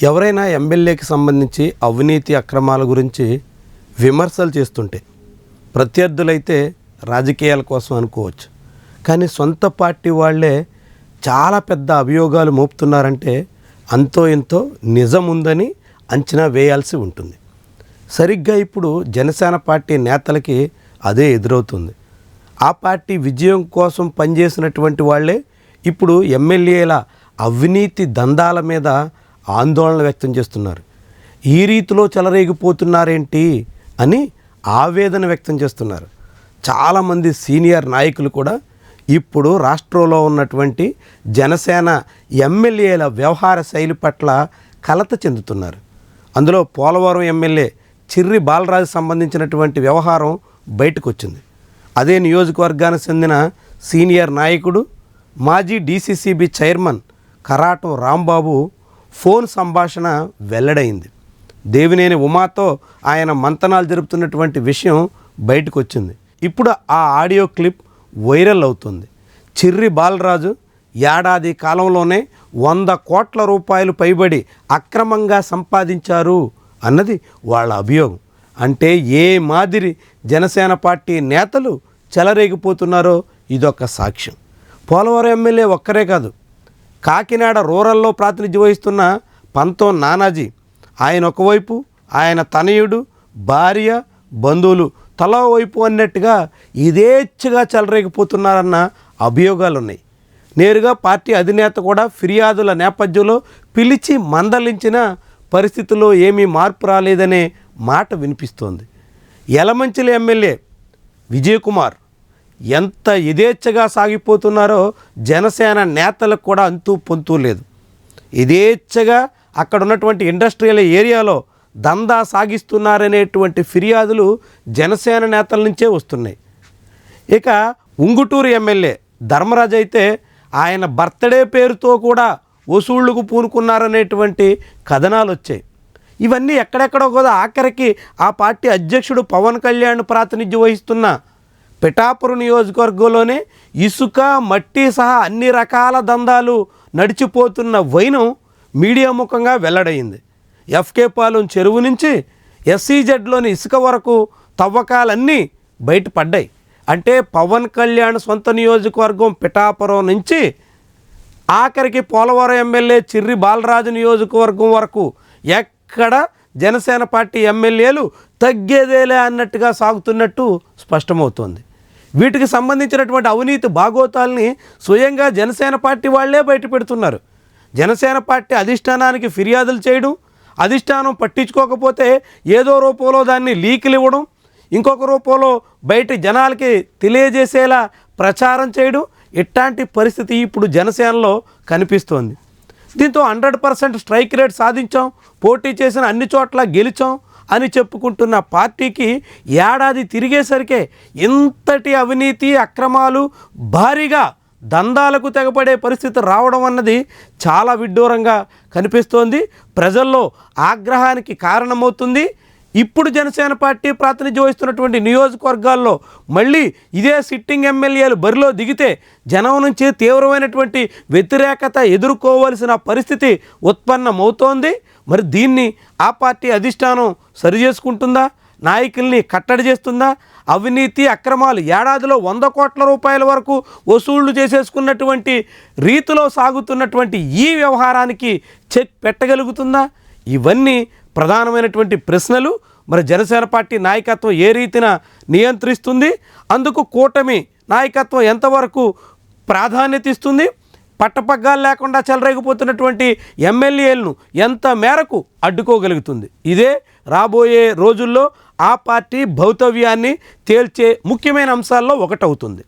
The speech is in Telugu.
ఎవరైనా ఎమ్మెల్యేకి సంబంధించి అవినీతి అక్రమాల గురించి విమర్శలు చేస్తుంటే ప్రత్యర్థులైతే రాజకీయాల కోసం అనుకోవచ్చు, కానీ సొంత పార్టీ వాళ్ళే చాలా పెద్ద అభియోగాలు మోపుతున్నారంటే అంతో ఎంతో నిజం ఉందని అంచనా వేయాల్సి ఉంటుంది. సరిగ్గా ఇప్పుడు జనసేన పార్టీ నేతలకి అదే ఎదురవుతుంది. ఆ పార్టీ విజయం కోసం పనిచేసినటువంటి వాళ్ళే ఇప్పుడు ఎమ్మెల్యేల అవినీతి దందాల మీద ఆందోళన వ్యక్తం చేస్తున్నారు. ఈ రీతిలో చెలరేగిపోతున్నారేంటి అని ఆవేదన వ్యక్తం చేస్తున్నారు. చాలామంది సీనియర్ నాయకులు కూడా ఇప్పుడు రాష్ట్రంలో ఉన్నటువంటి జనసేన ఎమ్మెల్యేల వ్యవహార శైలి పట్ల కలత చెందుతున్నారు. అందులో పోలవరం ఎమ్మెల్యే చిర్రి బాలరాజు సంబంధించినటువంటి వ్యవహారం బయటకు వచ్చింది. అదే నియోజకవర్గానికి చెందిన సీనియర్ నాయకుడు మాజీ DCCB chairman Karatam Rambabu phone సంభాషణ వెల్లడైంది. దేవినేని ఉమాతో ఆయన మంతనాలు జరుపుతున్నటువంటి విషయం బయటకు వచ్చింది. ఇప్పుడు ఆ ఆడియో క్లిప్ వైరల్ అవుతుంది. చిర్రి బాలరాజు ఏడాది కాలంలోనే 100 కోట్ల రూపాయలు పైబడి అక్రమంగా సంపాదించారు అన్నది వాళ్ళ అభియోగం. అంటే ఏ మాదిరి జనసేన పార్టీ నేతలు చెలరేగిపోతున్నారో ఇదొక సాక్ష్యం. పోలవరం ఎమ్మెల్యే ఒక్కరే కాదు, కాకినాడ రూరల్లో ప్రాతినిధ్యం వహిస్తున్న పంతో నానాజీ, ఆయన ఒకవైపు, ఆయన తనయుడు, భార్య, బంధువులు తలా వైపు అన్నట్టుగా ఇదేచ్ఛగా చెలరేగిపోతున్నారన్న అభియోగాలు ఉన్నాయి. నేరుగా పార్టీ అధినేత కూడా ఫిర్యాదుల నేపథ్యంలో పిలిచి మందలించిన పరిస్థితుల్లో ఏమీ మార్పు రాలేదనే మాట వినిపిస్తోంది. యలమంచిలి ఎమ్మెల్యే విజయకుమార్ ఎంత యథేచ్ఛగా సాగిపోతున్నారో జనసేన నేతలకు కూడా అంతూ పొంతూ లేదు. యథేచ్ఛగా అక్కడ ఉన్నటువంటి ఇండస్ట్రియల్ ఏరియాలో దందా సాగిస్తున్నారనేటువంటి ఫిర్యాదులు జనసేన నేతల నుంచే వస్తున్నాయి. ఇక ఉంగుటూరు ఎమ్మెల్యే ధర్మరాజు అయితే ఆయన బర్త్డే పేరుతో కూడా వసూళ్లకు పూనుకున్నారనేటువంటి కథనాలు వచ్చాయి. ఇవన్నీ ఎక్కడెక్కడో కూడా ఆఖరికి ఆ పార్టీ అధ్యక్షుడు పవన్ కళ్యాణ్ ప్రాతినిధ్యం వహిస్తున్న పిఠాపురం నియోజకవర్గంలోనే ఇసుక, మట్టి సహా అన్ని రకాల దందాలు నడిచిపోతున్న వైనం మీడియా ముఖంగా వెల్లడైంది. ఎఫ్కే పాలెం చెరువు నుంచి ఎస్సీజెడ్లోని ఇసుక వరకు తవ్వకాలన్నీ బయటపడ్డాయి. అంటే పవన్ కళ్యాణ్ సొంత నియోజకవర్గం పిఠాపురం నుంచి ఆఖరికి పోలవరం ఎమ్మెల్యే చిర్రి బాలరాజు నియోజకవర్గం వరకు ఎక్కడ జనసేన పార్టీ ఎమ్మెల్యేలు తగ్గేదేలే అన్నట్టుగా సాగుతున్నట్టు స్పష్టమవుతోంది. వీటికి సంబంధించినటువంటి అవినీతి భాగోతాల్ని స్వయంగా జనసేన పార్టీ వాళ్లే బయటపెడుతున్నారు. జనసేన పార్టీ అధిష్టానానికి ఫిర్యాదులు చేయడం, అధిష్టానం పట్టించుకోకపోతే ఏదో రూపంలో దాన్ని లీకులు ఇవ్వడం, ఇంకొక రూపంలో బయట జనాలకి తెలియజేసేలా ప్రచారం చేయడం, ఇట్లాంటి పరిస్థితి ఇప్పుడు జనసేనలో కనిపిస్తోంది. దీంతో 100% స్ట్రైక్ రేట్ సాధించాం, పోటీ చేసిన అన్ని చోట్ల గెలిచాం అని చెప్పుకుంటున్న పార్టీకి ఏడాది తిరిగేసరికే ఇంతటి అవినీతి అక్రమాలు భారీగా దందాలకు తెగపడే పరిస్థితి రావడం అన్నది చాలా విడ్డూరంగా కనిపిస్తోంది. ప్రజల్లో ఆగ్రహానికి కారణమవుతుంది. ఇప్పుడు జనసేన పార్టీ ప్రాతినిధ్యం వహిస్తున్నటువంటి నియోజకవర్గాల్లో మళ్ళీ ఇదే సిట్టింగ్ ఎమ్మెల్యేలు బరిలో దిగితే జనం నుంచి తీవ్రమైనటువంటి వ్యతిరేకత ఎదుర్కోవాల్సిన పరిస్థితి ఉత్పన్నమవుతోంది. మరి దీన్ని ఆ పార్టీ అధిష్టానం సరిచేసుకుంటుందా? నాయకుల్ని కట్టడి చేస్తుందా? అవినీతి అక్రమాలు ఏడాదిలో 100 కోట్ల రూపాయల వరకు వసూళ్లు చేసేసుకున్నటువంటి రీతిలో సాగుతున్నటువంటి ఈ వ్యవహారానికి చెక్ పెట్టగలుగుతుందా? ఇవన్నీ ప్రధానమైనటువంటి ప్రశ్నలు. మరి జనసేన పార్టీ నాయకత్వం ఏ రీతిన నియంత్రిస్తుంది? అందుకు కూటమి నాయకత్వం ఎంతవరకు ప్రాధాన్యత ఇస్తుంది? పట్టపగ్గాలు లేకుండా చెలరేగిపోతున్నటువంటి ఎమ్మెల్యేలను ఎంత మేరకు అడ్డుకోగలుగుతుంది? ఇదే రాబోయే రోజుల్లో ఆ పార్టీ భౌతవ్యాన్ని తేల్చే ముఖ్యమైన అంశాల్లో ఒకటవుతుంది.